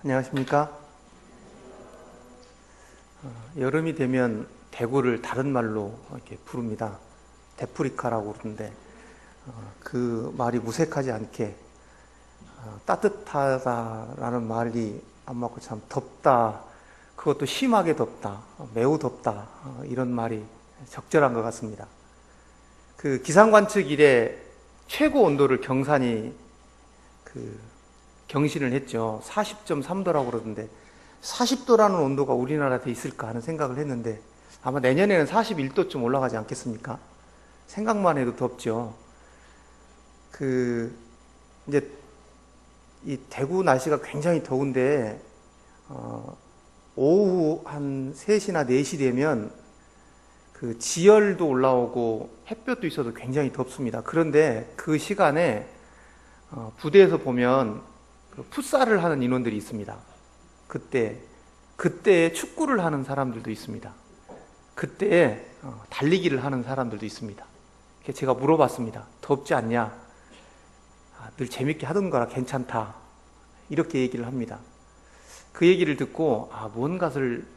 안녕하십니까? 여름이 되면 대구를 다른 말로 이렇게 부릅니다. 데프리카라고 그러는데 그 말이 무색하지 않게 따뜻하다라는 말이 안 맞고 참 덥다, 그것도 심하게 덥다, 매우 덥다, 이런 말이 적절한 것 같습니다. 그 기상관측 이래 최고 온도를 경산이 경신을 했죠. 40.3도라고 그러던데 40도라는 온도가 우리나라에 있을까 하는 생각을 했는데 아마 내년에는 41도쯤 올라가지 않겠습니까? 생각만 해도 덥죠. 이제 이 대구 날씨가 굉장히 더운데 오후 한 3시나 4시 되면 그 지열도 올라오고 햇볕도 있어도 굉장히 덥습니다. 그런데 그 시간에 부대에서 보면 그 풋살을 하는 인원들이 있습니다. 그때 축구를 하는 사람들도 있습니다. 그때 달리기를 하는 사람들도 있습니다. 제가 물어봤습니다. 덥지 않냐? 늘 재밌게 하던 거라 괜찮다, 이렇게 얘기를 합니다. 그 얘기를 듣고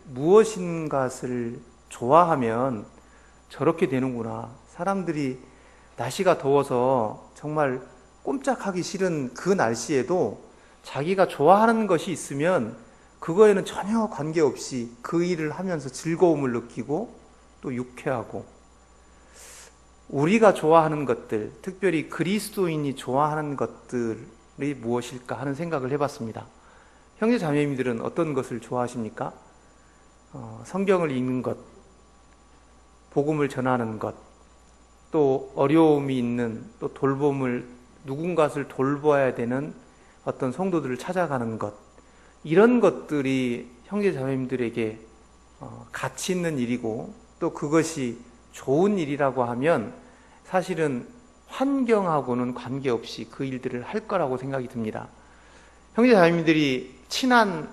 무엇인가를 좋아하면 저렇게 되는구나. 사람들이 날씨가 더워서 정말 꼼짝하기 싫은 그 날씨에도 자기가 좋아하는 것이 있으면 그거에는 전혀 관계없이 그 일을 하면서 즐거움을 느끼고 또 유쾌하고, 우리가 좋아하는 것들, 특별히 그리스도인이 좋아하는 것들이 무엇일까 하는 생각을 해봤습니다. 형제 자매님들은 어떤 것을 좋아하십니까? 성경을 읽는 것, 복음을 전하는 것, 또 어려움이 있는, 또 누군가를 돌봐야 되는 어떤 성도들을 찾아가는 것, 이런 것들이 형제 자매님들에게 가치 있는 일이고, 또 그것이 좋은 일이라고 하면 사실은 환경하고는 관계없이 그 일들을 할 거라고 생각이 듭니다. 형제 자매님들이 친한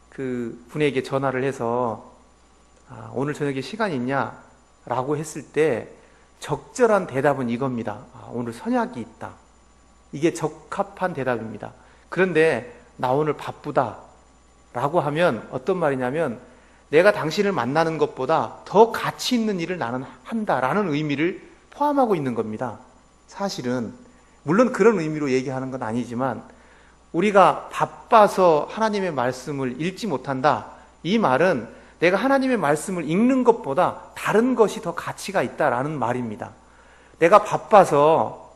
그 분에게 전화를 해서 오늘 저녁에 시간 있냐? 라고 했을 때 적절한 대답은 이겁니다. 오늘 선약이 있다. 이게 적합한 대답입니다. 그런데 나 오늘 바쁘다 라고 하면 어떤 말이냐면, 내가 당신을 만나는 것보다 더 가치 있는 일을 나는 한다라는 의미를 포함하고 있는 겁니다. 사실은 물론 그런 의미로 얘기하는 건 아니지만, 우리가 바빠서 하나님의 말씀을 읽지 못한다, 이 말은 내가 하나님의 말씀을 읽는 것보다 다른 것이 더 가치가 있다라는 말입니다. 내가 바빠서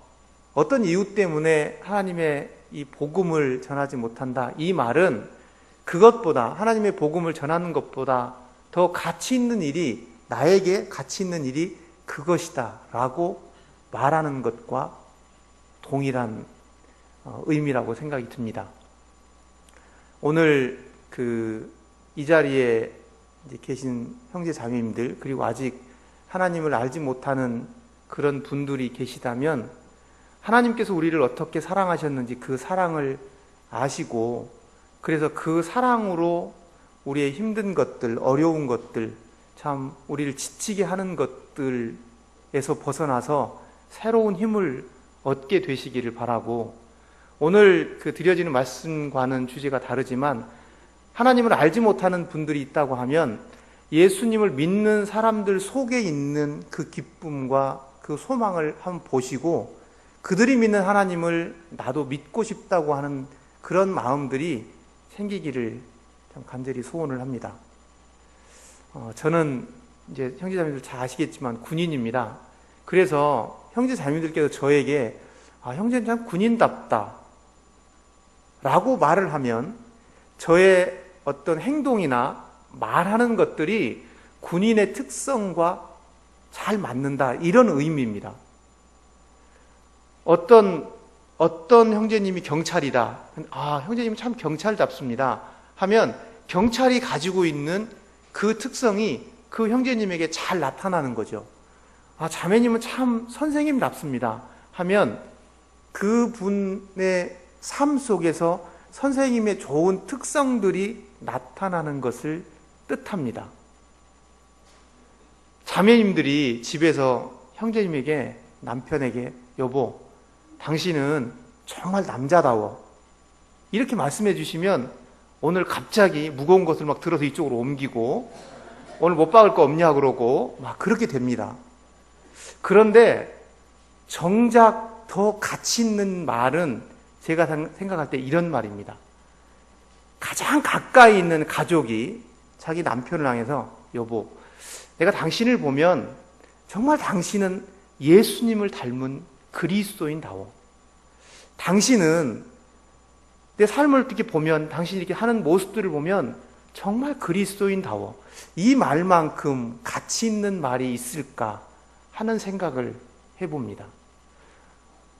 어떤 이유 때문에 하나님의 이 복음을 전하지 못한다, 이 말은 그것보다, 하나님의 복음을 전하는 것보다 더 가치 있는 일이, 나에게 가치 있는 일이 그것이다 라고 말하는 것과 동일한 의미라고 생각이 듭니다. 오늘 이 자리에 계신 형제 자매님들, 그리고 아직 하나님을 알지 못하는 그런 분들이 계시다면, 하나님께서 우리를 어떻게 사랑하셨는지 그 사랑을 아시고, 그래서 그 사랑으로 우리의 힘든 것들, 어려운 것들, 참 우리를 지치게 하는 것들에서 벗어나서 새로운 힘을 얻게 되시기를 바라고, 오늘 드려지는 말씀과는 주제가 다르지만 하나님을 알지 못하는 분들이 있다고 하면 예수님을 믿는 사람들 속에 있는 그 기쁨과 그 소망을 한번 보시고, 그들이 믿는 하나님을 나도 믿고 싶다고 하는 그런 마음들이 생기기를 참 간절히 소원을 합니다. 저는 이제 형제자매들 잘 아시겠지만 군인입니다. 그래서 형제자매들께서 저에게 형제는 참 군인답다 라고 말을 하면 저의 어떤 행동이나 말하는 것들이 군인의 특성과 잘 맞는다, 이런 의미입니다. 어떤 형제님이 경찰이다, 형제님은 참 경찰답습니다 하면 경찰이 가지고 있는 그 특성이 그 형제님에게 잘 나타나는 거죠. 자매님은 참 선생님답습니다 하면 그분의 삶 속에서 선생님의 좋은 특성들이 나타나는 것을 뜻합니다. 자매님들이 집에서 형제님에게, 남편에게 당신은 정말 남자다워 이렇게 말씀해 주시면 오늘 갑자기 무거운 것을 막 들어서 이쪽으로 옮기고 오늘 못 박을 거 없냐 그러고 막 그렇게 됩니다. 그런데 정작 더 가치 있는 말은 제가 생각할 때 이런 말입니다. 가장 가까이 있는 가족이 자기 남편을 향해서 여보, 내가 당신을 보면 정말 당신은 예수님을 닮은 그리스도인다워. 당신은 내 삶을 이렇게 보면 당신이 이렇게 하는 모습들을 보면 정말 그리스도인다워. 이 말만큼 가치 있는 말이 있을까 하는 생각을 해봅니다.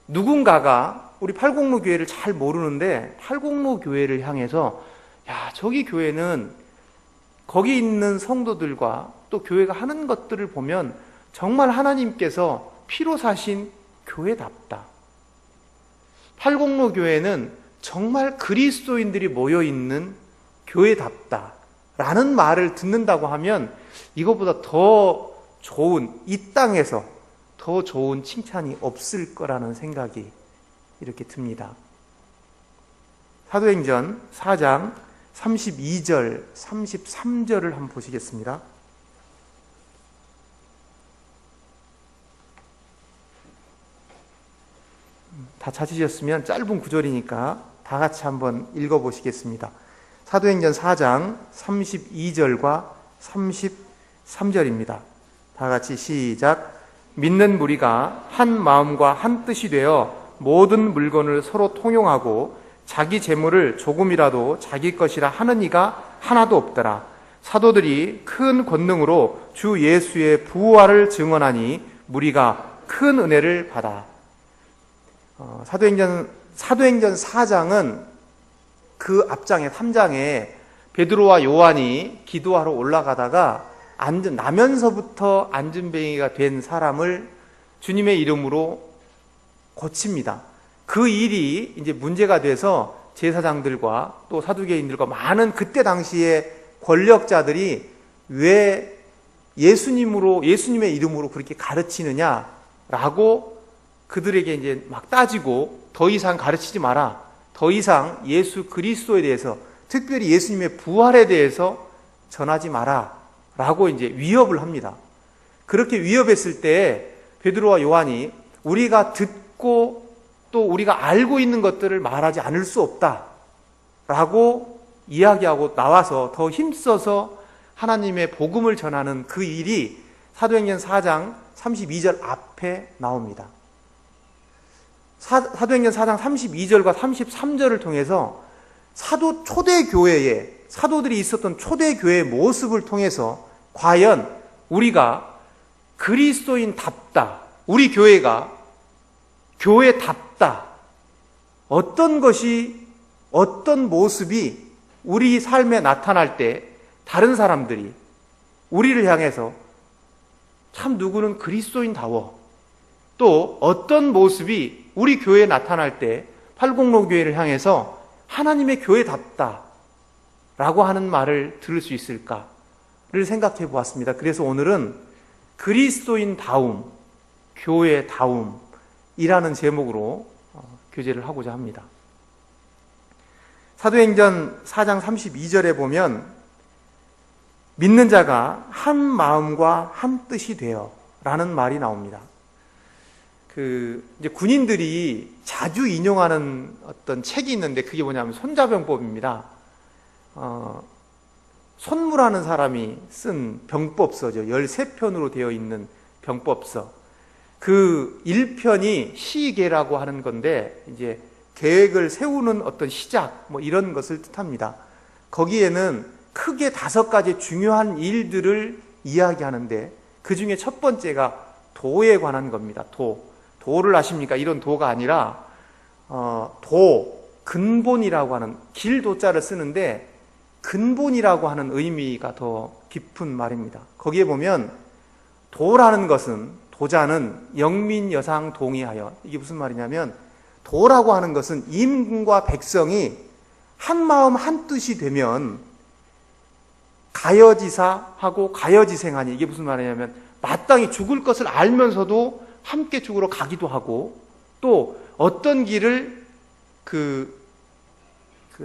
누군가가 우리 팔공로 교회를 잘 모르는데 팔공로 교회를 향해서 야, 저기 교회는 거기 있는 성도들과 또 교회가 하는 것들을 보면 정말 하나님께서 피로 사신 교회답다. 팔공로 교회는 정말 그리스도인들이 모여있는 교회답다 라는 말을 듣는다고 하면 이것보다 더 좋은, 이 땅에서 더 좋은 칭찬이 없을 거라는 생각이 이렇게 듭니다. 사도행전 4장 32절, 33절을 한번 보시겠습니다. 다 찾으셨으면 짧은 구절이니까 다 같이 한번 읽어보시겠습니다. 사도행전 4장 32절과 33절입니다. 다 같이 시작. 믿는 무리가 한 마음과 한 뜻이 되어 모든 물건을 서로 통용하고 자기 재물을 조금이라도 자기 것이라 하는 이가 하나도 없더라. 사도들이 큰 권능으로 주 예수의 부활을 증언하니 무리가 큰 은혜를 받아. 사도행전 4장은 그 앞장에 3장에 베드로와 요한이 기도하러 올라가다가 나면서부터 안진뱅이가 된 사람을 주님의 이름으로 고칩니다. 그 일이 이제 문제가 돼서 제사장들과 또 사두개인들과 많은 그때 당시에 권력자들이 왜 예수님의 이름으로 그렇게 가르치느냐라고 그들에게 이제 막 따지고 더 이상 가르치지 마라. 더 이상 예수 그리스도에 대해서 특별히 예수님의 부활에 대해서 전하지 마라. 라고 이제 위협을 합니다. 그렇게 위협했을 때 베드로와 요한이 우리가 듣고 또 우리가 알고 있는 것들을 말하지 않을 수 없다. 라고 이야기하고 나와서 더 힘써서 하나님의 복음을 전하는 그 일이 사도행전 4장 32절 앞에 나옵니다. 사도행전 4장 32절과 33절을 통해서 초대교회에 사도들이 있었던 초대교회의 모습을 통해서 과연 우리가 그리스도인답다, 우리 교회가 교회답다, 어떤 모습이 우리 삶에 나타날 때 다른 사람들이 우리를 향해서 참 누구는 그리스도인다워, 또 어떤 모습이 우리 교회에 나타날 때 팔공로 교회를 향해서 하나님의 교회답다 라고 하는 말을 들을 수 있을까를 생각해 보았습니다. 그래서 오늘은 그리스도인다움, 교회다움이라는 제목으로 교제를 하고자 합니다. 사도행전 4장 32절에 보면 믿는 자가 한 마음과 한 뜻이 되어 라는 말이 나옵니다. 이제 군인들이 자주 인용하는 어떤 책이 있는데 그게 뭐냐면 손자병법입니다. 손무라는 사람이 쓴 병법서죠. 13편으로 되어 있는 병법서. 그 1편이 시계라고 하는 건데 이제 계획을 세우는 어떤 시작 뭐 이런 것을 뜻합니다. 거기에는 크게 5가지 중요한 일들을 이야기하는데 그 중에 첫 번째가 도에 관한 겁니다. 도를 아십니까? 이런 도가 아니라 근본이라고 하는 길도자를 쓰는데 근본이라고 하는 의미가 더 깊은 말입니다. 거기에 보면 도라는 것은 도자는 영민여상 동의하여, 이게 무슨 말이냐면 도라고 하는 것은 임금과 백성이 한 마음 한 뜻이 되면 가여지사하고 가여지생하니, 이게 무슨 말이냐면 마땅히 죽을 것을 알면서도 함께 죽으러 가기도 하고 또 어떤 길을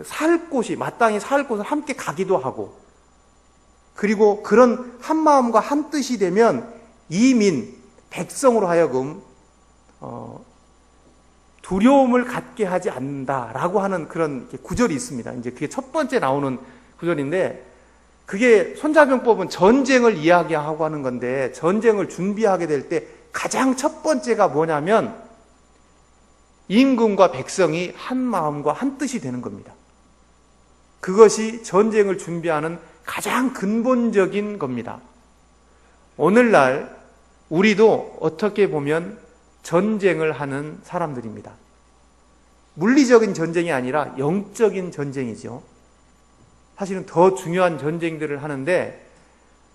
살 곳이, 마땅히 살 곳을 함께 가기도 하고, 그리고 그런 한 마음과 한 뜻이 되면 이민, 백성으로 하여금 두려움을 갖게 하지 않는다라고 하는 그런 구절이 있습니다. 이제 그게 첫 번째 나오는 구절인데, 그게 손자병법은 전쟁을 이야기하고 하는 건데, 전쟁을 준비하게 될 때 가장 첫 번째가 뭐냐면 임금과 백성이 한 마음과 한 뜻이 되는 겁니다. 그것이 전쟁을 준비하는 가장 근본적인 겁니다. 오늘날 우리도 어떻게 보면 전쟁을 하는 사람들입니다. 물리적인 전쟁이 아니라 영적인 전쟁이죠. 사실은 더 중요한 전쟁들을 하는데,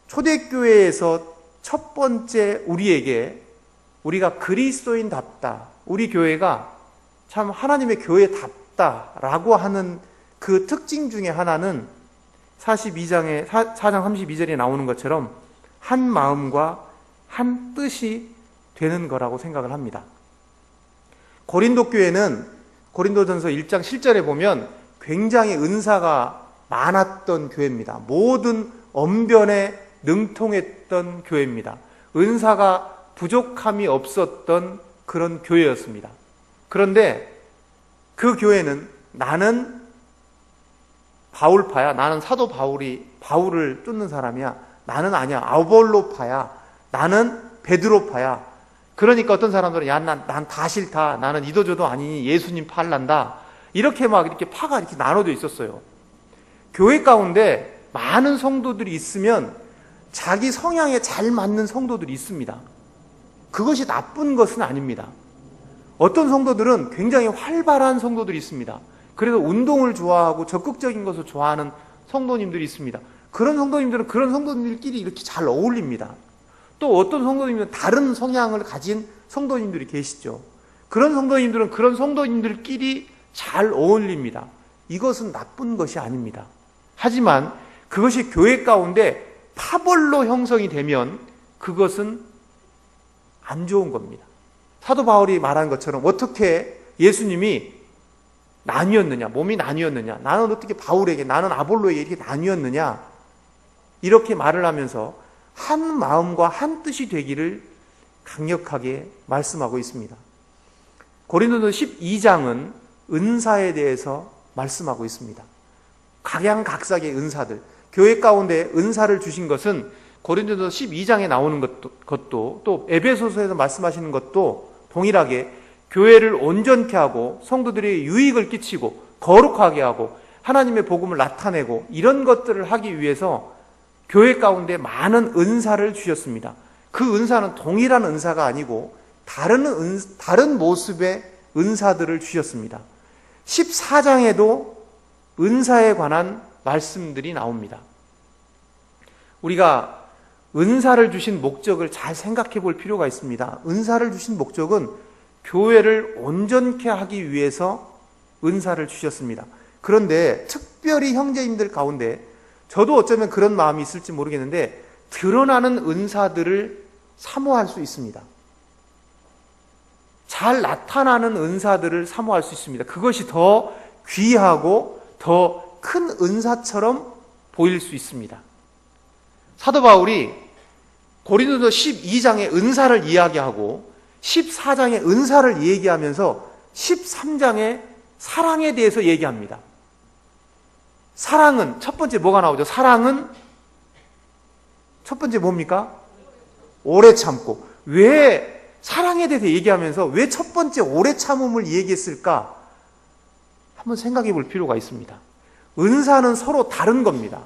초대교회에서 첫 번째 우리가 그리스도인답다, 우리 교회가 참 하나님의 교회답다라고 하는 그 특징 중에 하나는 4장 32절에 나오는 것처럼 한 마음과 한 뜻이 되는 거라고 생각을 합니다. 고린도 교회는 고린도전서 1장 7절에 보면 굉장히 은사가 많았던 교회입니다. 모든 언변에 능통했던 교회입니다. 은사가 부족함이 없었던 그런 교회였습니다. 그런데 그 교회는 나는 바울파야, 나는 사도 바울을 쫓는 사람이야, 나는 아니야, 아볼로파야, 나는 베드로파야. 그러니까 어떤 사람들은 난 다 싫다, 나는 이도저도 아니니 예수님 팔란다, 이렇게 파가 이렇게 나눠져 있었어요. 교회 가운데 많은 성도들이 있으면 자기 성향에 잘 맞는 성도들이 있습니다. 그것이 나쁜 것은 아닙니다. 어떤 성도들은 굉장히 활발한 성도들이 있습니다. 그래서 운동을 좋아하고 적극적인 것을 좋아하는 성도님들이 있습니다. 그런 성도님들은 그런 성도님들끼리 이렇게 잘 어울립니다. 또 어떤 성도님들은 다른 성향을 가진 성도님들이 계시죠. 그런 성도님들은 그런 성도님들끼리 잘 어울립니다. 이것은 나쁜 것이 아닙니다. 하지만 그것이 교회 가운데 파벌로 형성이 되면 그것은 안 좋은 겁니다. 사도 바울이 말한 것처럼 어떻게 예수님이 나뉘었느냐, 몸이 나뉘었느냐, 나는 어떻게 바울에게, 나는 아볼로에게 이렇게 나뉘었느냐, 이렇게 말을 하면서 한 마음과 한 뜻이 되기를 강력하게 말씀하고 있습니다. 고린도서 12장은 은사에 대해서 말씀하고 있습니다. 각양각색의 은사들, 교회 가운데 은사를 주신 것은 고린도서 12장에 나오는 것도 또 에베소서에서 말씀하시는 것도 동일하게 교회를 온전케 하고 성도들에게 유익을 끼치고 거룩하게 하고 하나님의 복음을 나타내고 이런 것들을 하기 위해서 교회 가운데 많은 은사를 주셨습니다. 그 은사는 동일한 은사가 아니고 다른 모습의 은사들을 주셨습니다. 14장에도 은사에 관한 말씀들이 나옵니다. 우리가 은사를 주신 목적을 잘 생각해 볼 필요가 있습니다. 은사를 주신 목적은 교회를 온전케 하기 위해서 은사를 주셨습니다. 그런데 특별히 형제님들 가운데 저도 어쩌면 그런 마음이 있을지 모르겠는데 드러나는 은사들을 사모할 수 있습니다. 잘 나타나는 은사들을 사모할 수 있습니다. 그것이 더 귀하고 더 큰 은사처럼 보일 수 있습니다. 사도 바울이 고린도서 12장의 은사를 이야기하고 14장의 은사를 얘기하면서 13장의 사랑에 대해서 얘기합니다. 사랑은 첫 번째 뭐가 나오죠? 사랑은 첫 번째 뭡니까? 오래 참고. 왜 사랑에 대해서 얘기하면서 왜 첫 번째 오래 참음을 얘기했을까? 한번 생각해 볼 필요가 있습니다. 은사는 서로 다른 겁니다.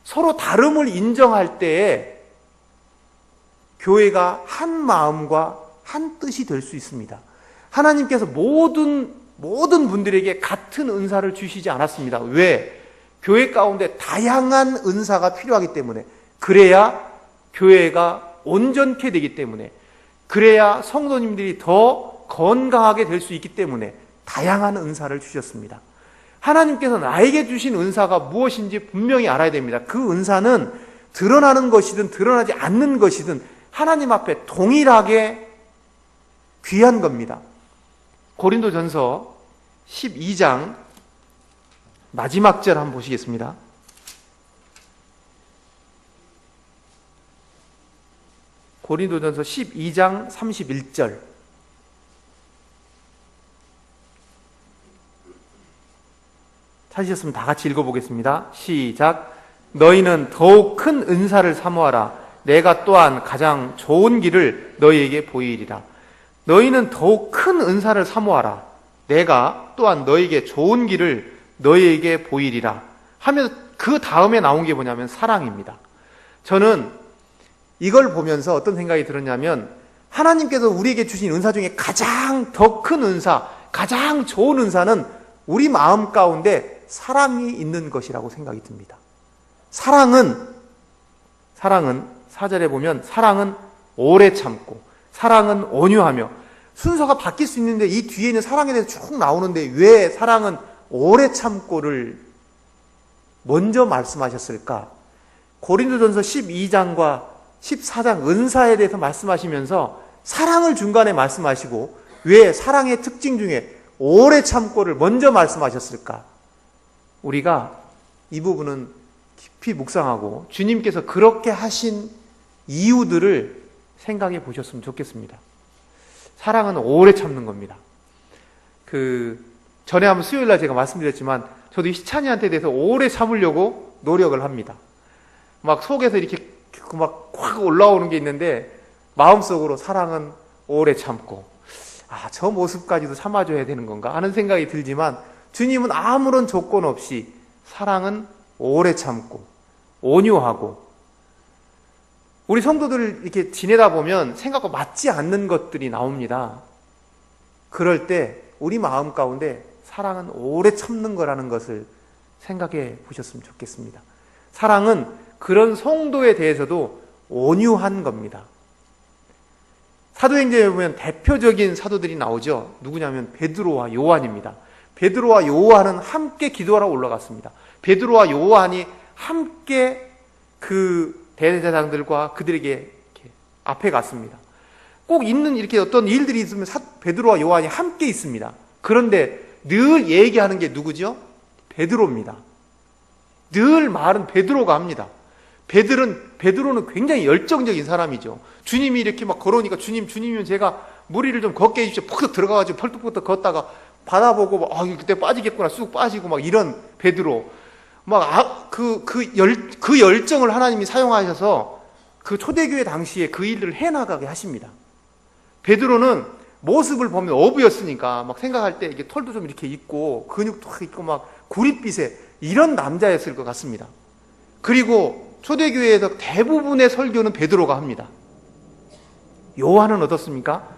서로 다름을 인정할 때에 교회가 한 마음과 한 뜻이 될 수 있습니다. 하나님께서 모든 분들에게 같은 은사를 주시지 않았습니다. 왜? 교회 가운데 다양한 은사가 필요하기 때문에, 그래야 교회가 온전케 되기 때문에, 그래야 성도님들이 더 건강하게 될 수 있기 때문에 다양한 은사를 주셨습니다. 하나님께서 나에게 주신 은사가 무엇인지 분명히 알아야 됩니다. 그 은사는 드러나는 것이든 드러나지 않는 것이든 하나님 앞에 동일하게 귀한 겁니다. 고린도전서 12장 마지막 절 한번 보시겠습니다. 고린도전서 12장 31절. 찾으셨으면 다 같이 읽어보겠습니다. 시작. 너희는 더욱 큰 은사를 사모하라. 내가 또한 가장 좋은 길을 너희에게 보이리라. 너희는 더욱 큰 은사를 사모하라. 내가 또한 너희에게 좋은 길을 너희에게 보이리라 하면서 그 다음에 나온 게 뭐냐면 사랑입니다. 저는 이걸 보면서 어떤 생각이 들었냐면 하나님께서 우리에게 주신 은사 중에 가장 더 큰 은사, 가장 좋은 은사는 우리 마음 가운데 사랑이 있는 것이라고 생각이 듭니다. 사랑은 4절에 보면 사랑은 오래 참고 사랑은 온유하며, 순서가 바뀔 수 있는데 이 뒤에는 사랑에 대해서 쭉 나오는데 왜 사랑은 오래 참고를 먼저 말씀하셨을까? 고린도전서 12장과 14장 은사에 대해서 말씀하시면서 사랑을 중간에 말씀하시고 왜 사랑의 특징 중에 오래 참고를 먼저 말씀하셨을까? 우리가 이 부분은 깊이 묵상하고 주님께서 그렇게 하신 이유들을 생각해 보셨으면 좋겠습니다. 사랑은 오래 참는 겁니다. 전에 한번 수요일날 제가 말씀드렸지만 저도 희찬이한테 대해서 오래 참으려고 노력을 합니다. 막 속에서 이렇게 막 확 올라오는 게 있는데 마음속으로 사랑은 오래 참고, 저 모습까지도 참아줘야 되는 건가 하는 생각이 들지만 주님은 아무런 조건 없이 사랑은 오래 참고 온유하고, 우리 성도들 이렇게 지내다 보면 생각과 맞지 않는 것들이 나옵니다. 그럴 때 우리 마음 가운데 사랑은 오래 참는 거라는 것을 생각해 보셨으면 좋겠습니다. 사랑은 그런 성도에 대해서도 온유한 겁니다. 사도행전에 보면 대표적인 사도들이 나오죠. 누구냐면 베드로와 요한입니다. 베드로와 요한은 함께 기도하러 올라갔습니다. 베드로와 요한이 함께 그 대제사장들과 그들에게 이렇게 앞에 갔습니다. 꼭 있는 이렇게 어떤 일들이 있으면 베드로와 요한이 함께 있습니다. 그런데 늘 얘기하는 게 누구죠? 베드로입니다. 늘 말은 베드로가 합니다. 베드로는 굉장히 열정적인 사람이죠. 주님이 이렇게 막 걸어오니까 주님이면 제가 무리를 좀 걷게 해주십시오. 푹 들어가가지고 펄떡펄떡 걷다가 바다 보고 그때 빠지겠구나 쑥 빠지고 막 이런 베드로. 그 열정을 하나님이 사용하셔서 그 초대교회 당시에 그 일을 해나가게 하십니다. 베드로는 모습을 보면 어부였으니까 막 생각할 때 이게 털도 좀 이렇게 있고 근육도 있고 막 구릿빛에 이런 남자였을 것 같습니다. 그리고 초대교회에서 대부분의 설교는 베드로가 합니다. 요한은 어떻습니까?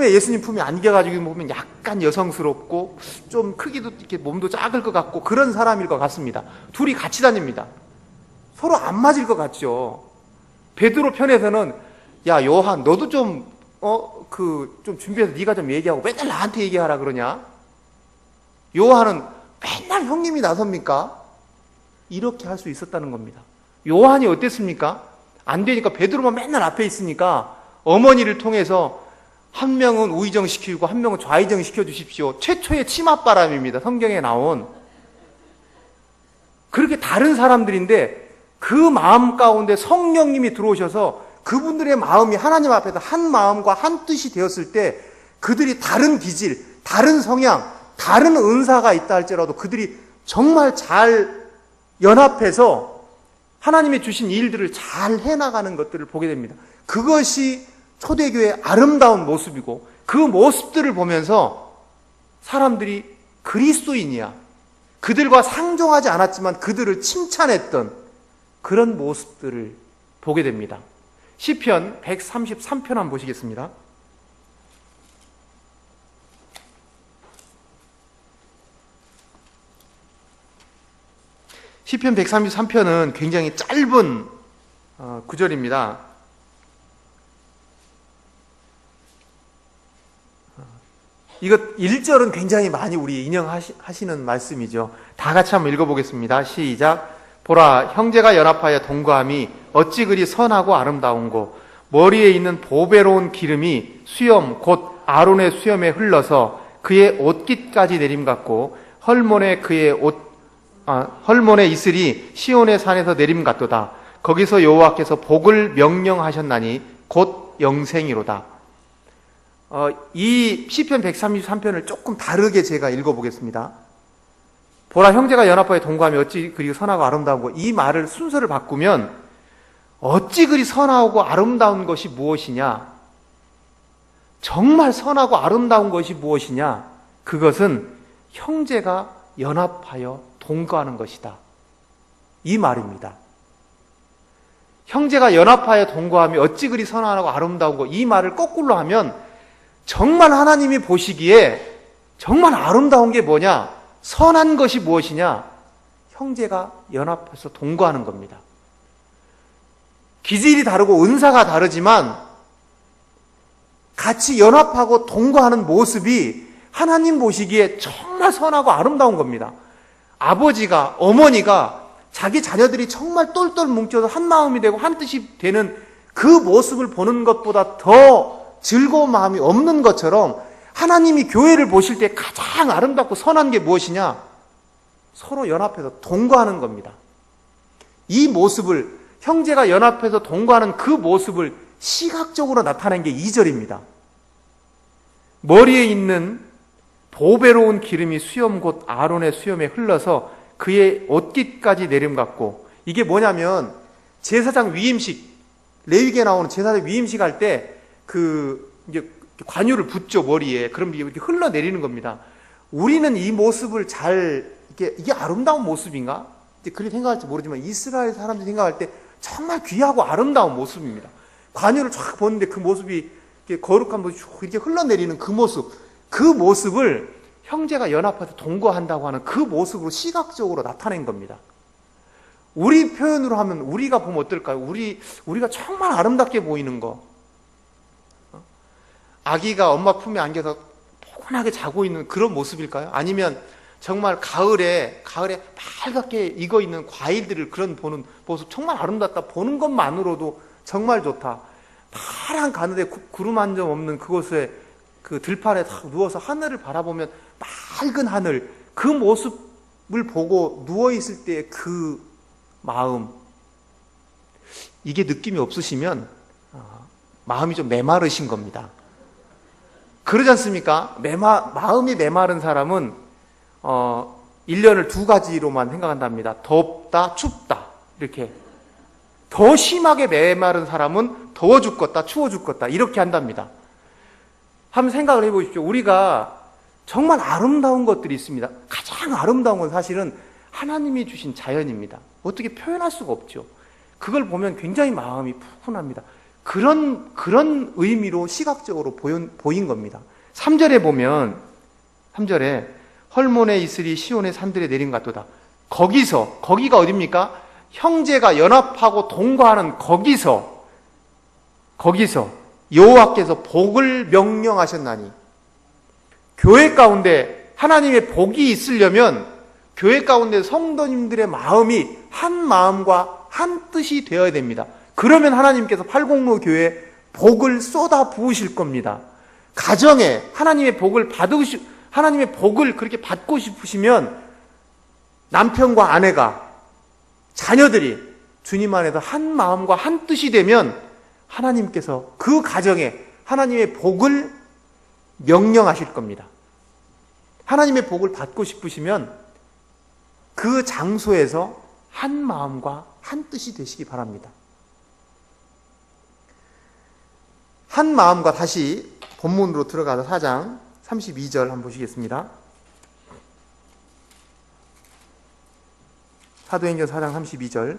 예수님 품에 안겨가지고 보면 약간 여성스럽고 좀 크기도 이렇게 몸도 작을 것 같고 그런 사람일 것 같습니다. 둘이 같이 다닙니다. 서로 안 맞을 것 같죠. 베드로 편에서는 야 요한 너도 좀 준비해서 네가 좀 얘기하고 맨날 나한테 얘기하라 그러냐? 요한은 맨날 형님이 나섭니까? 이렇게 할 수 있었다는 겁니다. 요한이 어땠습니까? 안 되니까 베드로만 맨날 앞에 있으니까 어머니를 통해서 한 명은 우의정시키고 한 명은 좌의정시켜 주십시오. 최초의 치맛바람입니다. 성경에 나온. 그렇게 다른 사람들인데 그 마음 가운데 성령님이 들어오셔서 그분들의 마음이 하나님 앞에서 한 마음과 한 뜻이 되었을 때 그들이 다른 기질, 다른 성향, 다른 은사가 있다 할지라도 그들이 정말 잘 연합해서 하나님이 주신 일들을 잘 해나가는 것들을 보게 됩니다. 그것이 초대교회의 아름다운 모습이고 그 모습들을 보면서 사람들이 그리스도인이야, 그들과 상종하지 않았지만 그들을 칭찬했던 그런 모습들을 보게 됩니다. 시편 133편 한번 보시겠습니다. 시편 133편은 굉장히 짧은 구절입니다. 이것 1절은 굉장히 많이 우리 인용하시는 말씀이죠. 다 같이 한번 읽어보겠습니다. 시작. 보라, 형제가 연합하여 동거함이 어찌 그리 선하고 아름다운고, 머리에 있는 보배로운 기름이 수염 곧 아론의 수염에 흘러서 그의 옷깃까지 내림 같고, 헐몬에 그의 옷 헐몬의 이슬이 시온의 산에서 내림 같도다. 거기서 여호와께서 복을 명령하셨나니 곧 영생이로다. 이 시편 133편을 조금 다르게 제가 읽어보겠습니다. 보라, 형제가 연합하여 동거하며 어찌 그리 선하고 아름다운 이 말을 순서를 바꾸면 어찌 그리 선하고 아름다운 것이 무엇이냐? 정말 선하고 아름다운 것이 무엇이냐? 그것은 형제가 연합하여 동거하는 것이다. 이 말입니다. 형제가 연합하여 동거하며 어찌 그리 선하고 아름다운 것, 이 말을 거꾸로 하면 정말 하나님이 보시기에 정말 아름다운 게 뭐냐? 선한 것이 무엇이냐? 형제가 연합해서 동거하는 겁니다. 기질이 다르고 은사가 다르지만 같이 연합하고 동거하는 모습이 하나님 보시기에 정말 선하고 아름다운 겁니다. 아버지가, 어머니가 자기 자녀들이 정말 똘똘 뭉쳐서 한 마음이 되고 한 뜻이 되는 그 모습을 보는 것보다 더 즐거운 마음이 없는 것처럼 하나님이 교회를 보실 때 가장 아름답고 선한 게 무엇이냐? 서로 연합해서 동거하는 겁니다. 이 모습을, 형제가 연합해서 동거하는 그 모습을 시각적으로 나타낸 게 2절입니다. 머리에 있는 보배로운 기름이 수염 곧 아론의 수염에 흘러서 그의 옷깃까지 내림 같고, 이게 뭐냐면 제사장 위임식, 레위기에 나오는 제사장 위임식 할 때 이제 관유를 붓죠, 머리에. 그럼 이렇게 흘러내리는 겁니다. 우리는 이 모습을 이게 아름다운 모습인가? 이제 그렇게 생각할지 모르지만 이스라엘 사람들이 생각할 때 정말 귀하고 아름다운 모습입니다. 관유를 쫙 보는데 그 모습이 이렇게 거룩한 모습이 이렇게 흘러내리는 그 모습을 형제가 연합해서 동거한다고 하는 그 모습으로 시각적으로 나타낸 겁니다. 우리 표현으로 하면 우리가 보면 어떨까요? 우리가 정말 아름답게 보이는 거. 아기가 엄마 품에 안겨서 포근하게 자고 있는 그런 모습일까요? 아니면 정말 가을에 빨갛게 익어 있는 과일들을 보는 모습 정말 아름답다. 보는 것만으로도 정말 좋다. 파란 가늘에 구름 한 점 없는 그곳에 그 들판에 탁 누워서 하늘을 바라보면 맑은 하늘, 그 모습을 보고 누워있을 때 그 마음, 이게 느낌이 없으시면 마음이 좀 메마르신 겁니다. 그러지 않습니까? 마음이 메마른 사람은 1년을 2가지로만 생각한답니다. 덥다, 춥다. 이렇게. 더 심하게 메마른 사람은 더워 죽겠다, 추워 죽겠다. 이렇게 한답니다. 한번 생각을 해보십시오. 우리가 정말 아름다운 것들이 있습니다. 가장 아름다운 건 사실은 하나님이 주신 자연입니다. 어떻게 표현할 수가 없죠. 그걸 보면 굉장히 마음이 푸근합니다. 그런 의미로 시각적으로 보인 겁니다. 3절에 보면, 3절에 헐몬의 이슬이 시온의 산들에 내린 같도다. 거기가 어딥니까? 형제가 연합하고 동거하는 거기서 여호와께서 복을 명령하셨나니, 교회 가운데 하나님의 복이 있으려면 교회 가운데 성도님들의 마음이 한 마음과 한 뜻이 되어야 됩니다. 그러면 하나님께서 팔공로 교회에 복을 쏟아 부으실 겁니다. 가정에 하나님의 복을 그렇게 받고 싶으시면 남편과 아내가, 자녀들이 주님 안에서 한 마음과 한 뜻이 되면 하나님께서 그 가정에 하나님의 복을 명령하실 겁니다. 하나님의 복을 받고 싶으시면 그 장소에서 한 마음과 한 뜻이 되시기 바랍니다. 한 마음과, 다시 본문으로 들어가서 4장 32절 한번 보시겠습니다. 사도행전 4장 32절.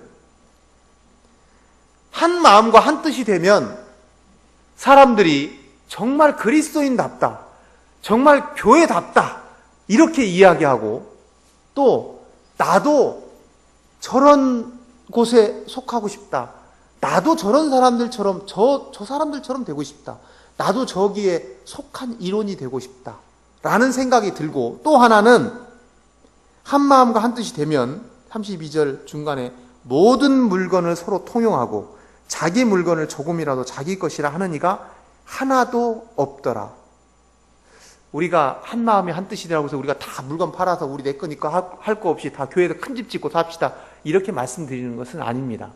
한 마음과 한 뜻이 되면 사람들이 정말 그리스도인답다, 정말 교회답다, 이렇게 이야기하고, 또 나도 저런 곳에 속하고 싶다, 나도 저런 사람들처럼 저 사람들처럼 되고 싶다, 나도 저기에 속한 일원이 되고 싶다 라는 생각이 들고, 또 하나는 한 마음과 한 뜻이 되면 32절 중간에 모든 물건을 서로 통용하고 자기 물건을 조금이라도 자기 것이라 하는 이가 하나도 없더라. 우리가 한 마음이 한 뜻이 되라고 해서 우리가 다 물건 팔아서 우리 내 거니까 할 거 없이 다 교회에서 큰 집 짓고 삽시다. 이렇게 말씀드리는 것은 아닙니다.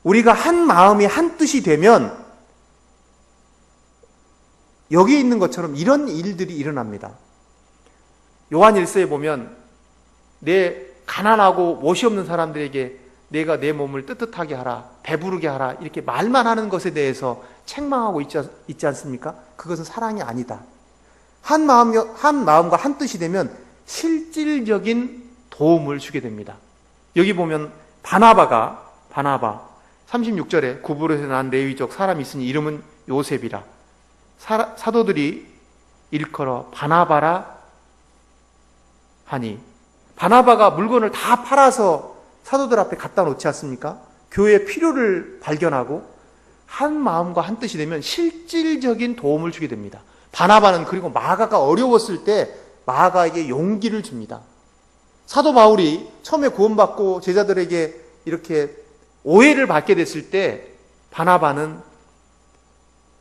우리가 한 마음이 한 뜻이 되면 여기 있는 것처럼 이런 일들이 일어납니다. 요한 1서에 보면 내 가난하고 못이 없는 사람들에게 내가 내 몸을 뜨뜻하게 하라, 배부르게 하라 이렇게 말만 하는 것에 대해서 책망하고 있지 않습니까? 그것은 사랑이 아니다. 한 마음과 한 뜻이 되면 실질적인 도움을 주게 됩니다. 여기 보면 바나바 36절에 구브로에서 난 레위족 사람이 있으니 이름은 요셉이라. 사도들이 일컬어 바나바라 하니, 바나바가 물건을 다 팔아서 사도들 앞에 갖다 놓지 않습니까? 교회의 필요를 발견하고 한 마음과 한 뜻이 되면 실질적인 도움을 주게 됩니다. 바나바는 그리고 마가가 어려웠을 때 마가에게 용기를 줍니다. 사도 바울이 처음에 구원받고 제자들에게 이렇게 오해를 받게 됐을 때 바나바는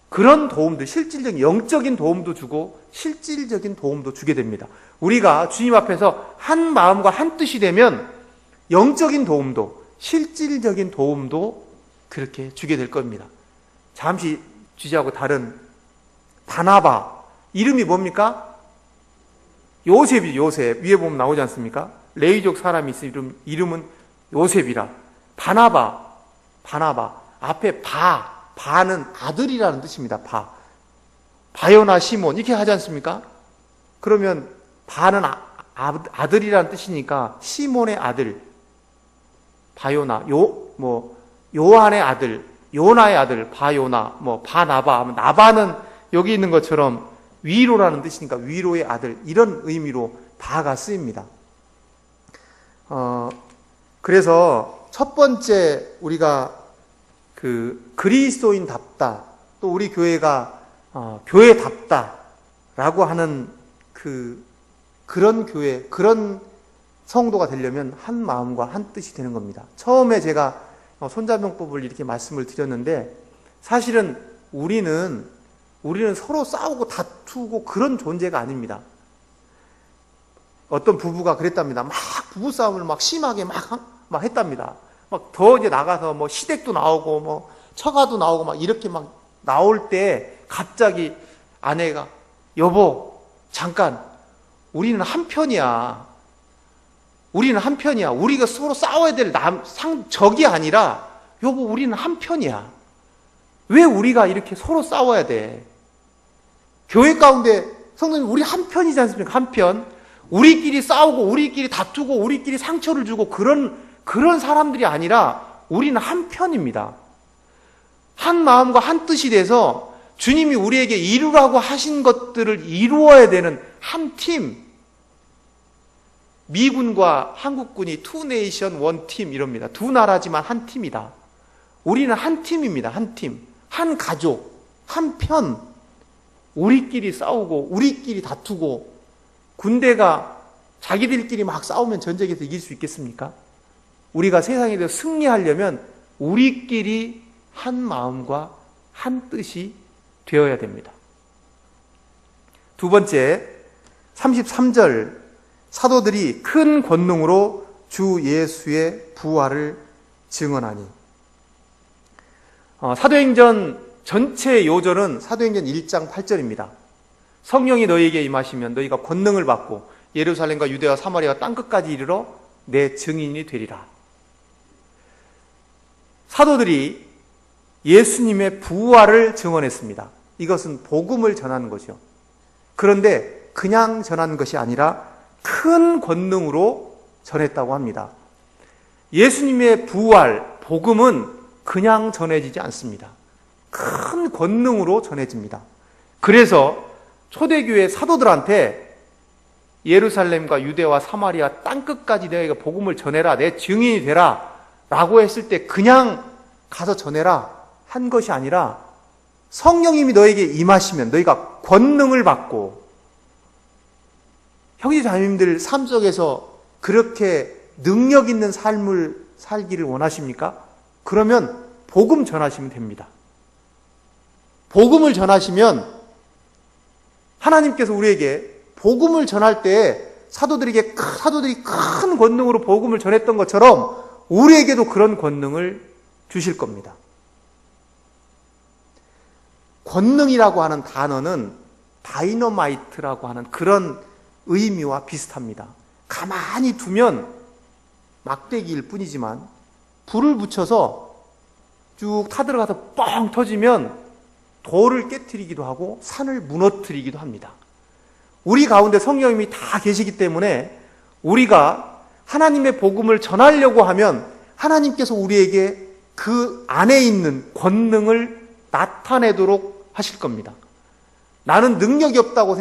그런 도움들, 실질적인 영적인 도움도 주고 실질적인 도움도 주게 됩니다. 우리가 주님 앞에서 한 마음과 한 뜻이 되면 영적인 도움도 실질적인 도움도 그렇게 주게 될 겁니다. 잠시 주제하고 다른 바나바, 이름이 뭡니까? 요셉이 요셉. 위에 보면 나오지 않습니까? 레위족 사람이 있으면 이름은 요셉이라. 바나바. 앞에 바는 아들이라는 뜻입니다. 바요나 시몬 이렇게 하지 않습니까? 그러면 바는 아들이라는 뜻이니까 시몬의 아들, 바요나, 요한의 아들, 요나의 아들, 바요나, 바나바 하면 나바는 여기 있는 것처럼 위로라는 뜻이니까 위로의 아들, 이런 의미로 바가 쓰입니다. 그래서 첫 번째 우리가 그리스도인답다, 또 우리 교회가 교회답다라고 하는 그런 교회, 그런 성도가 되려면 한 마음과 한 뜻이 되는 겁니다. 처음에 제가 손자병법을 이렇게 말씀을 드렸는데 사실은 우리는 서로 싸우고 다투고 그런 존재가 아닙니다. 어떤 부부가 그랬답니다. 막 부부싸움을 막 심하게 막 했답니다. 막 더 이제 나가서 시댁도 나오고 처가도 나오고 막 이렇게 막 나올 때 갑자기 아내가 여보 잠깐 우리는 한 편이야. 우리가 서로 싸워야 될 적이 아니라 여보 우리는 한 편이야. 왜 우리가 이렇게 서로 싸워야 돼? 교회 가운데 성도님 우리 한 편이지 않습니까? 한 편. 우리끼리 싸우고 우리끼리 다투고 우리끼리 상처를 주고 그런 사람들이 아니라 우리는 한 편입니다. 한 마음과 한 뜻이 돼서 주님이 우리에게 이루라고 하신 것들을 이루어야 되는 한 팀. 미군과 한국군이 투 네이션 원 팀 이럽니다. 두 나라지만 한 팀이다. 우리는 한 팀입니다. 한 팀. 한 가족. 한 편. 우리끼리 싸우고 우리끼리 다투고 군대가 자기들끼리 막 싸우면 전쟁에서 이길 수 있겠습니까? 우리가 세상에 대해서 승리하려면 우리끼리 한 마음과 한 뜻이 되어야 됩니다. 두 번째, 33절 사도들이 큰 권능으로 주 예수의 부활을 증언하니. 사도행전 전체 요절은 사도행전 1장 8절입니다. 성령이 너희에게 임하시면 너희가 권능을 받고 예루살렘과 유대와 사마리아 땅끝까지 이르러 내 증인이 되리라. 사도들이 예수님의 부활을 증언했습니다. 이것은 복음을 전하는 거죠. 그런데 그냥 전하는 것이 아니라 큰 권능으로 전했다고 합니다. 예수님의 부활, 복음은 그냥 전해지지 않습니다. 큰 권능으로 전해집니다. 그래서 초대교회 사도들한테 예루살렘과 유대와 사마리아 땅끝까지 너희가 복음을 전해라, 내 증인이 되라 라고 했을 때 그냥 가서 전해라 한 것이 아니라 성령님이 너에게 임하시면 너희가 권능을 받고, 형제자매님들 삶 속에서 그렇게 능력 있는 삶을 살기를 원하십니까? 그러면 복음 전하시면 됩니다. 복음을 전하시면 하나님께서 우리에게 복음을 전할 때 사도들이 큰 권능으로 복음을 전했던 것처럼 우리에게도 그런 권능을 주실 겁니다. 권능이라고 하는 단어는 다이너마이트라고 하는 그런 의미와 비슷합니다. 가만히 두면 막대기일 뿐이지만 불을 붙여서 쭉 타들어가서 뻥 터지면 돌을 깨트리기도 하고 산을 무너뜨리기도 합니다. 우리 가운데 성령님이 다 계시기 때문에 우리가 하나님의 복음을 전하려고 하면 하나님께서 우리에게 그 안에 있는 권능을 나타내도록 하실 겁니다. 나는 능력이 없다고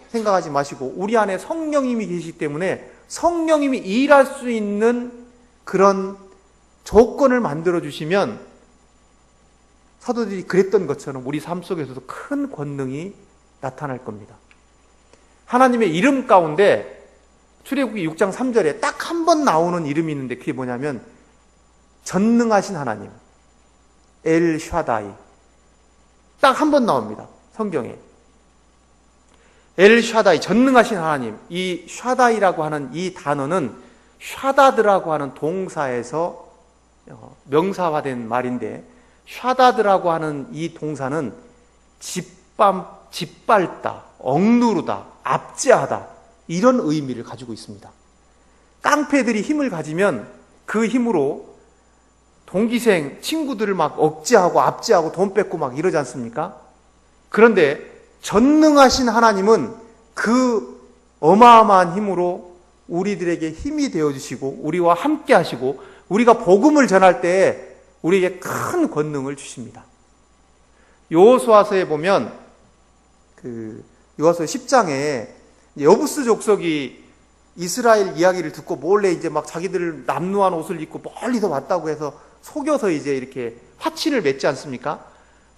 생각하지 마시고 우리 안에 성령님이 계시기 때문에 성령님이 일할 수 있는 그런 조건을 만들어 주시면 사도들이 그랬던 것처럼 우리 삶 속에서도 큰 권능이 나타날 겁니다. 하나님의 이름 가운데 출애굽기 6장 3절에 딱 한 번 나오는 이름이 있는데 그게 뭐냐면 전능하신 하나님, 엘 샤다이. 딱 한 번 나옵니다. 성경에. 엘 샤다이, 전능하신 하나님. 이 샤다이라고 하는 이 단어는 샤다드라고 하는 동사에서 명사화된 말인데 샤다드라고 하는 이 동사는 짓밟다, 억누르다, 압제하다 이런 의미를 가지고 있습니다. 깡패들이 힘을 가지면 그 힘으로 동기생, 친구들을 막 억제하고 압제하고 돈 뺏고 막 이러지 않습니까? 그런데 전능하신 하나님은 그 어마어마한 힘으로 우리들에게 힘이 되어주시고 우리와 함께 하시고 우리가 복음을 전할 때 우리에게 큰 권능을 주십니다. 여호수아서에 보면 여호수아 10장에 여부스 족속이 이스라엘 이야기를 듣고 몰래 이제 막 자기들 남루한 옷을 입고 멀리서 왔다고 해서 속여서 이제 이렇게 화친을 맺지 않습니까?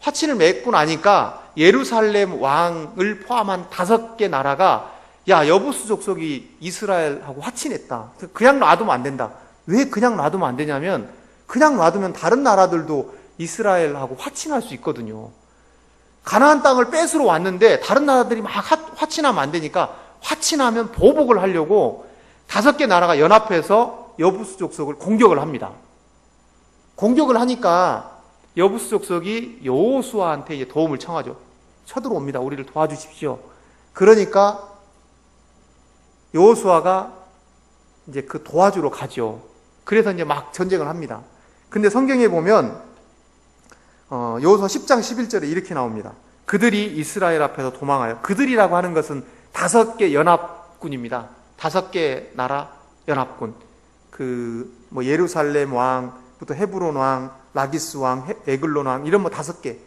화친을 맺고 나니까 예루살렘 왕을 포함한 5개 나라가 야, 여부스 족속이 이스라엘하고 화친했다. 그냥 놔두면 안 된다. 왜 그냥 놔두면 안 되냐면 그냥 놔두면 다른 나라들도 이스라엘하고 화친할 수 있거든요. 가나안 땅을 뺏으러 왔는데 다른 나라들이 막 화친하면 안 되니까 화친하면 보복을 하려고 5개 나라가 연합해서 여부스 족속을 공격을 합니다. 공격을 하니까 여부스 족속이 여호수아한테 이제 도움을 청하죠. 쳐들어옵니다. 우리를 도와주십시오. 그러니까 여호수아가 이제 그 도와주러 가죠. 그래서 이제 막 전쟁을 합니다. 근데 성경에 보면 여호수아 10장 11절에 이렇게 나옵니다. 그들이 이스라엘 앞에서 도망하여, 그들이라고 하는 것은 5개 연합군입니다. 5개 나라 연합군. 예루살렘 왕부터 헤브론 왕, 라기스 왕, 에글론 왕, 이런 5개,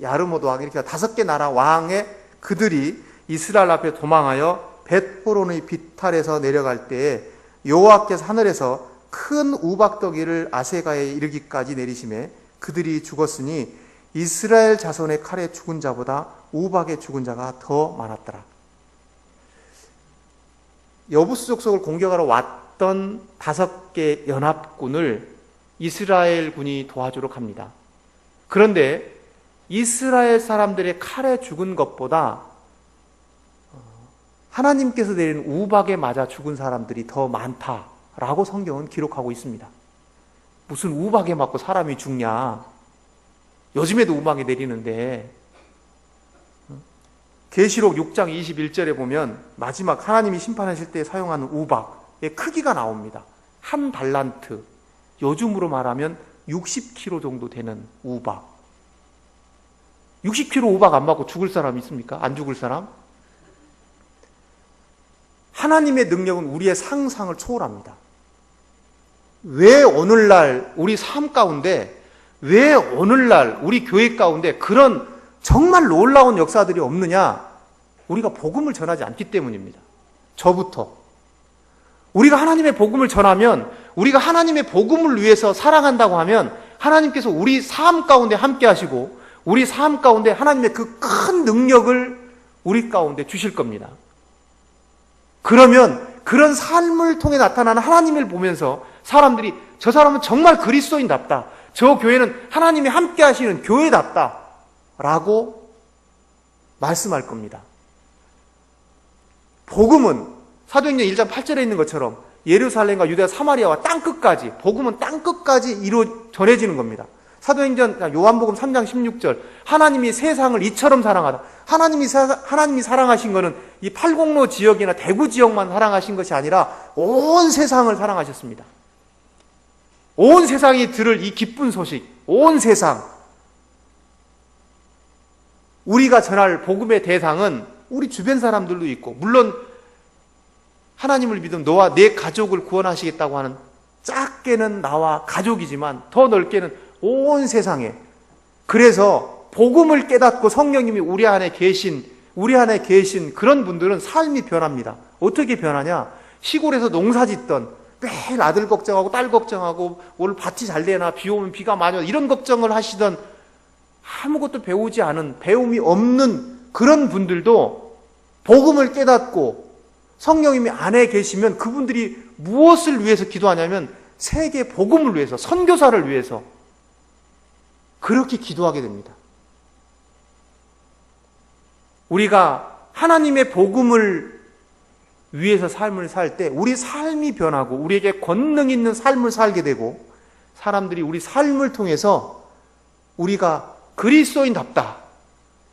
야르모드 왕, 이렇게 5개 나라 왕의 그들이 이스라엘 앞에 도망하여 벳호론의 비탈에서 내려갈 때에 여호와께서 하늘에서 큰 우박더기를 아세가에 이르기까지 내리심에 그들이 죽었으니 이스라엘 자손의 칼에 죽은 자보다 우박에 죽은 자가 더 많았더라. 여부스 족속을 공격하러 왔던 5개 연합군을 이스라엘 군이 도와주러 갑니다. 그런데 이스라엘 사람들의 칼에 죽은 것보다 하나님께서 내린 우박에 맞아 죽은 사람들이 더 많다라고 성경은 기록하고 있습니다. 무슨 우박에 맞고 사람이 죽냐? 요즘에도 우박에 내리는데 계시록 6장 21절에 보면 마지막 하나님이 심판하실 때 사용하는 우박의 크기가 나옵니다. 한 달란트, 요즘으로 말하면 60kg 정도 되는 우박. 60kg 우박 안 맞고 죽을 사람 있습니까? 안 죽을 사람? 하나님의 능력은 우리의 상상을 초월합니다. 왜 오늘날 우리 삶 가운데, 왜 오늘날 우리 교회 가운데 그런 정말 놀라운 역사들이 없느냐? 우리가 복음을 전하지 않기 때문입니다. 저부터. 우리가 하나님의 복음을 전하면, 우리가 하나님의 복음을 위해서 살아간다고 하면 하나님께서 우리 삶 가운데 함께 하시고 우리 삶 가운데 하나님의 그 큰 능력을 우리 가운데 주실 겁니다. 그러면 그런 삶을 통해 나타나는 하나님을 보면서 사람들이 저 사람은 정말 그리스도인답다. 저 교회는 하나님이 함께 하시는 교회답다. 라고 말씀할 겁니다. 복음은 사도행전 1장 8절에 있는 것처럼 예루살렘과 유대와 사마리아와 땅끝까지, 복음은 땅끝까지 전해지는 겁니다. 사도행전 요한복음 3장 16절, 하나님이 세상을 이처럼 사랑하다. 하나님이 사랑하신 것은 이 팔공로 지역이나 대구 지역만 사랑하신 것이 아니라 온 세상을 사랑하셨습니다. 온 세상이 들을 이 기쁜 소식, 온 세상, 우리가 전할 복음의 대상은 우리 주변 사람들도 있고, 물론 하나님을 믿음 너와 내 가족을 구원하시겠다고 하는 작게는 나와 가족이지만 더 넓게는 온 세상에. 그래서 복음을 깨닫고 성령님이 우리 안에 계신 그런 분들은 삶이 변합니다. 어떻게 변하냐? 시골에서 농사 짓던 매일 아들 걱정하고 딸 걱정하고 오늘 밭이 잘 되나, 비 오면 비가 많이 오나, 이런 걱정을 하시던 아무것도 배우지 않은, 배움이 없는 그런 분들도 복음을 깨닫고 성령님이 안에 계시면 그분들이 무엇을 위해서 기도하냐면 세계 복음을 위해서, 선교사를 위해서 그렇게 기도하게 됩니다. 우리가 하나님의 복음을 위해서 삶을 살 때 우리 삶이 변하고 우리에게 권능 있는 삶을 살게 되고, 사람들이 우리 삶을 통해서 우리가 그리스도인답다,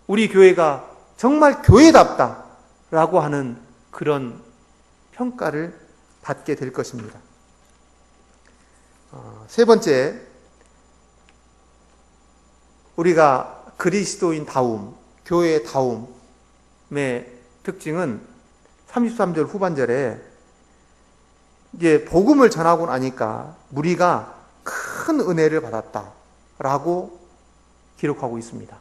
우리 교회가 정말 교회답다 라고 하는 그런 평가를 받게 될 것입니다. 세 번째, 우리가 그리스도인다움, 교회다움의 특징은 33절 후반절에 이제 복음을 전하고 나니까 무리가 큰 은혜를 받았다라고 기록하고 있습니다.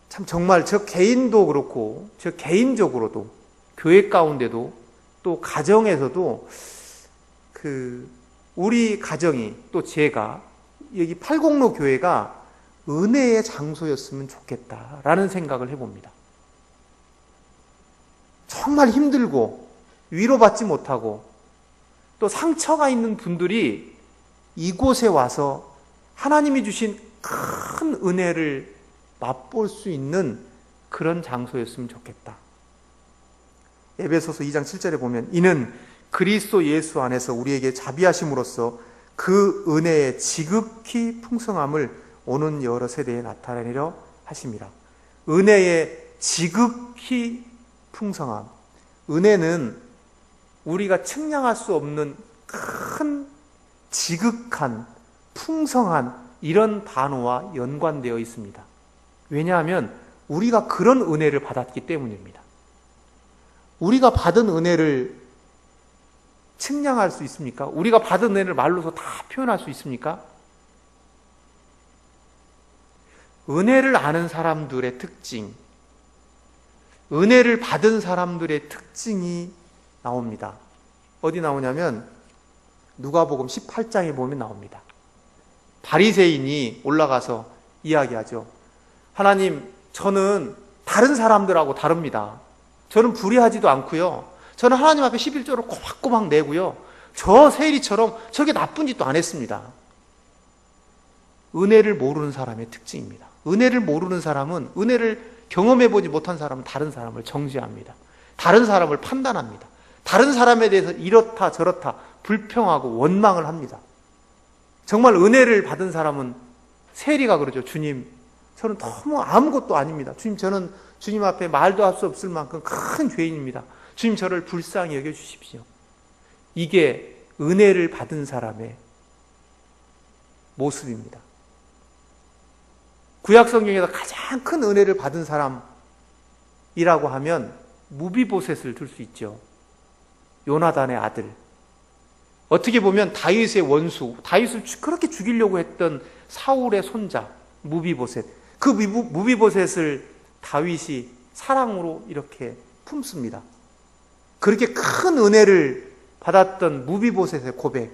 참 정말 저 개인도 그렇고 저 개인적으로도 교회 가운데도 또 가정에서도 우리 가정이 또 제가 여기 팔공로 교회가 은혜의 장소였으면 좋겠다라는 생각을 해봅니다. 정말 힘들고 위로받지 못하고 또 상처가 있는 분들이 이곳에 와서 하나님이 주신 큰 은혜를 맛볼 수 있는 그런 장소였으면 좋겠다. 에베소서 2장 7절에 보면 이는 그리스도 예수 안에서 우리에게 자비하심으로써 그 은혜의 지극히 풍성함을 오는 여러 세대에 나타내려 하심이라. 은혜의 지극히 풍성함. 은혜는 우리가 측량할 수 없는 큰 지극한 풍성한 이런 단어와 연관되어 있습니다. 왜냐하면 우리가 그런 은혜를 받았기 때문입니다. 우리가 받은 은혜를 측량할 수 있습니까? 우리가 받은 은혜를 말로서 다 표현할 수 있습니까? 은혜를 아는 사람들의 특징, 은혜를 받은 사람들의 특징이 나옵니다. 어디 나오냐면 누가복음 18장에 보면 나옵니다. 바리새인이 올라가서 이야기하죠. 하나님, 저는 다른 사람들하고 다릅니다. 저는 불의하지도 않고요. 저는 하나님 앞에 11조를 꼬박꼬박 내고요. 저 세리처럼 저게 나쁜 짓도 안 했습니다. 은혜를 모르는 사람의 특징입니다. 은혜를 모르는 사람은, 은혜를 경험해보지 못한 사람은 다른 사람을 정죄합니다. 다른 사람을 판단합니다. 다른 사람에 대해서 이렇다 저렇다 불평하고 원망을 합니다. 정말 은혜를 받은 사람은 세리가 그러죠. 주님, 저는 너무 아무것도 아닙니다. 주님, 저는 주님 앞에 말도 할 수 없을 만큼 큰 죄인입니다. 주님, 저를 불쌍히 여겨주십시오. 이게 은혜를 받은 사람의 모습입니다. 구약 성경에서 가장 큰 은혜를 받은 사람이라고 하면 무비보셋을 들 수 있죠. 요나단의 아들. 어떻게 보면 다윗의 원수, 다윗을 그렇게 죽이려고 했던 사울의 손자 무비보셋. 그 무비보셋을 다윗이 사랑으로 이렇게 품습니다. 그렇게 큰 은혜를 받았던 무비보셋의 고백.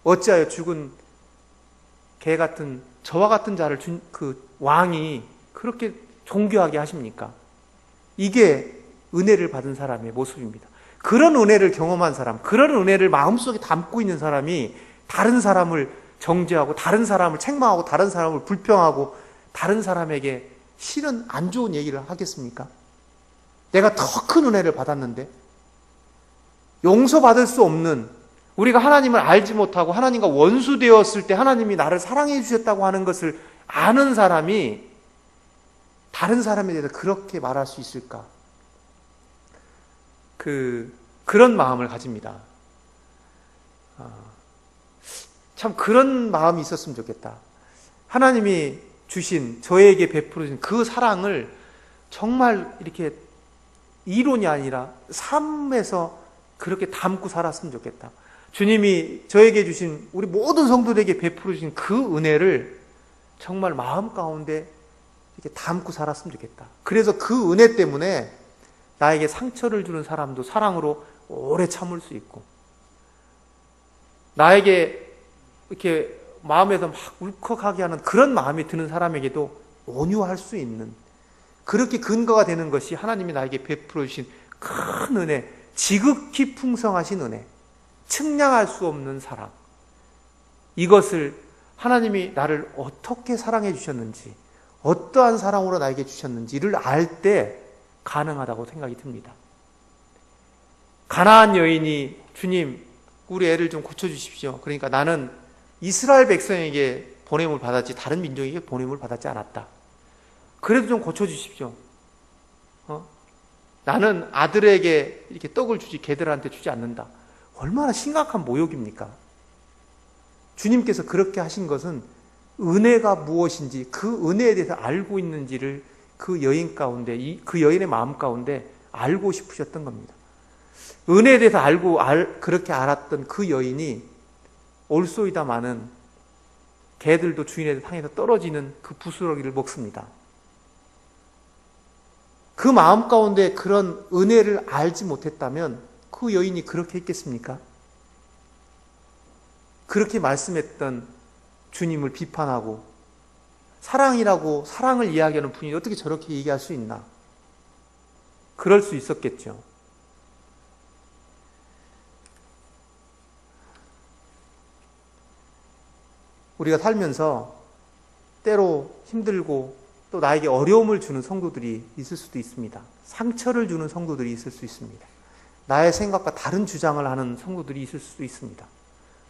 어찌하여 죽은 개 같은 저와 같은 자를 그 왕이 그렇게 존귀하게 하십니까? 이게 은혜를 받은 사람의 모습입니다. 그런 은혜를 경험한 사람, 그런 은혜를 마음속에 담고 있는 사람이 다른 사람을 정죄하고 다른 사람을 책망하고 다른 사람을 불평하고 다른 사람에게 실은 안 좋은 얘기를 하겠습니까? 내가 더 큰 은혜를 받았는데, 용서받을 수 없는, 우리가 하나님을 알지 못하고 하나님과 원수 되었을 때 하나님이 나를 사랑해 주셨다고 하는 것을 아는 사람이 다른 사람에 대해서 그렇게 말할 수 있을까? 그런 마음을 가집니다. 참 그런 마음이 있었으면 좋겠다. 하나님이 주신, 저에게 베풀어진 그 사랑을 정말 이렇게 이론이 아니라 삶에서 그렇게 담고 살았으면 좋겠다. 주님이 저에게 주신, 우리 모든 성도들에게 베풀어 주신 그 은혜를 정말 마음 가운데 이렇게 담고 살았으면 좋겠다. 그래서 그 은혜 때문에 나에게 상처를 주는 사람도 사랑으로 오래 참을 수 있고, 나에게 이렇게 마음에서 막 울컥하게 하는 그런 마음이 드는 사람에게도 온유할 수 있는, 그렇게 근거가 되는 것이 하나님이 나에게 베풀어 주신 큰 은혜, 지극히 풍성하신 은혜, 측량할 수 없는 사랑, 이것을 하나님이 나를 어떻게 사랑해 주셨는지, 어떠한 사랑으로 나에게 주셨는지를 알 때 가능하다고 생각이 듭니다. 가나안 여인이, 주님, 우리 애를 좀 고쳐주십시오. 그러니까 나는 이스라엘 백성에게 보냄을 받았지 다른 민족에게 보냄을 받았지 않았다. 그래도 좀 고쳐주십시오. 나는 아들에게 이렇게 떡을 주지 개들한테 주지 않는다. 얼마나 심각한 모욕입니까? 주님께서 그렇게 하신 것은 은혜가 무엇인지, 그 은혜에 대해서 알고 있는지를 그 여인 가운데, 그 여인의 마음 가운데 알고 싶으셨던 겁니다. 은혜에 대해서 그렇게 알았던 그 여인이 올소이다마는 개들도 주인의 상에서 떨어지는 그 부스러기를 먹습니다. 그 마음 가운데 그런 은혜를 알지 못했다면 그 여인이 그렇게 했겠습니까? 그렇게 말씀했던 주님을 비판하고 사랑이라고 사랑을 이야기하는 분이 어떻게 저렇게 얘기할 수 있나? 그럴 수 있었겠죠. 우리가 살면서 때로 힘들고 또 나에게 어려움을 주는 성도들이 있을 수도 있습니다. 상처를 주는 성도들이 있을 수 있습니다. 나의 생각과 다른 주장을 하는 성도들이 있을 수도 있습니다.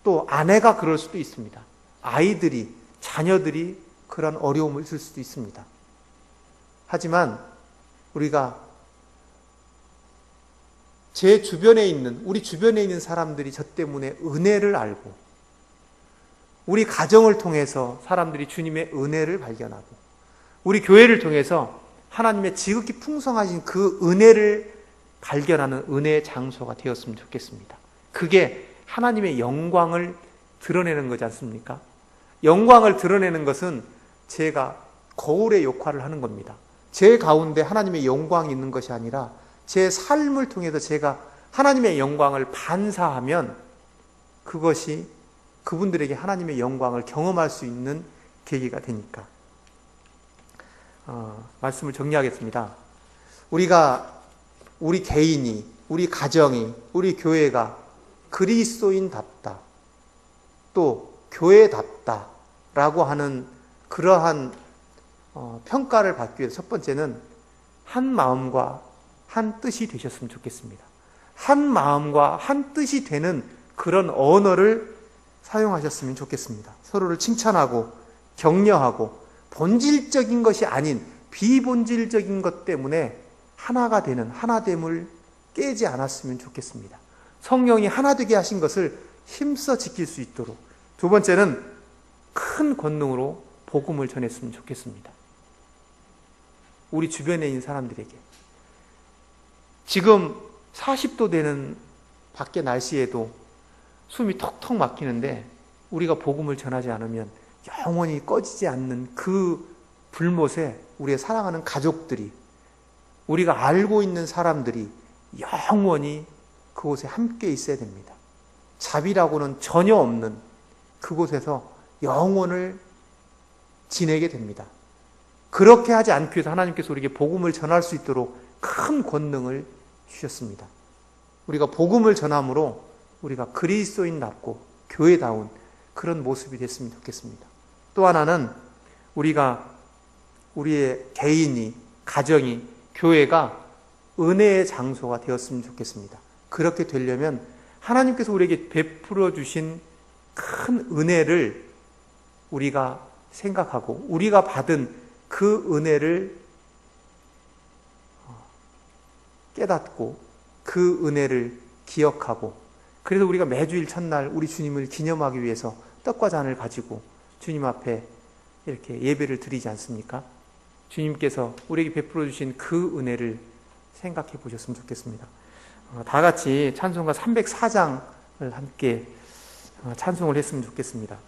또 아내가 그럴 수도 있습니다. 아이들이, 자녀들이 그런 어려움을 있을 수도 있습니다. 하지만 우리가 제 주변에 있는, 우리 주변에 있는 사람들이 저 때문에 은혜를 알고, 우리 가정을 통해서 사람들이 주님의 은혜를 발견하고, 우리 교회를 통해서 하나님의 지극히 풍성하신 그 은혜를 발견하는 은혜의 장소가 되었으면 좋겠습니다. 그게 하나님의 영광을 드러내는 거지 않습니까? 영광을 드러내는 것은 제가 거울의 역할을 하는 겁니다. 제 가운데 하나님의 영광이 있는 것이 아니라 제 삶을 통해서 제가 하나님의 영광을 반사하면 그것이 그분들에게 하나님의 영광을 경험할 수 있는 계기가 되니까. 말씀을 정리하겠습니다. 우리 개인이, 우리 가정이, 우리 교회가 그리스도인답다, 또 교회답다라고 하는 그러한 평가를 받기 위해서 첫 번째는 한 마음과 한 뜻이 되셨으면 좋겠습니다. 한 마음과 한 뜻이 되는 그런 언어를 사용하셨으면 좋겠습니다. 서로를 칭찬하고 격려하고 본질적인 것이 아닌 비본질적인 것 때문에 하나가 되는 하나됨을 깨지 않았으면 좋겠습니다. 성령이 하나 되게 하신 것을 힘써 지킬 수 있도록. 두 번째는 큰 권능으로 복음을 전했으면 좋겠습니다. 우리 주변에 있는 사람들에게. 지금 40도 되는 밖의 날씨에도 숨이 턱턱 막히는데 우리가 복음을 전하지 않으면 영원히 꺼지지 않는 그 불못에 우리의 사랑하는 가족들이, 우리가 알고 있는 사람들이 영원히 그곳에 함께 있어야 됩니다. 자비라고는 전혀 없는 그곳에서 영원을 지내게 됩니다. 그렇게 하지 않기 위해서 하나님께서 우리에게 복음을 전할 수 있도록 큰 권능을 주셨습니다. 우리가 복음을 전함으로 우리가 그리스도인답고 교회다운 그런 모습이 됐으면 좋겠습니다. 또 하나는 우리가 우리의 개인이, 가정이, 교회가 은혜의 장소가 되었으면 좋겠습니다. 그렇게 되려면 하나님께서 우리에게 베풀어 주신 큰 은혜를 우리가 생각하고 우리가 받은 그 은혜를 깨닫고 그 은혜를 기억하고, 그래서 우리가 매주일 첫날 우리 주님을 기념하기 위해서 떡과 잔을 가지고 주님 앞에 이렇게 예배를 드리지 않습니까? 주님께서 우리에게 베풀어 주신 그 은혜를 생각해 보셨으면 좋겠습니다. 다 같이 찬송가 304장을 함께 찬송을 했으면 좋겠습니다.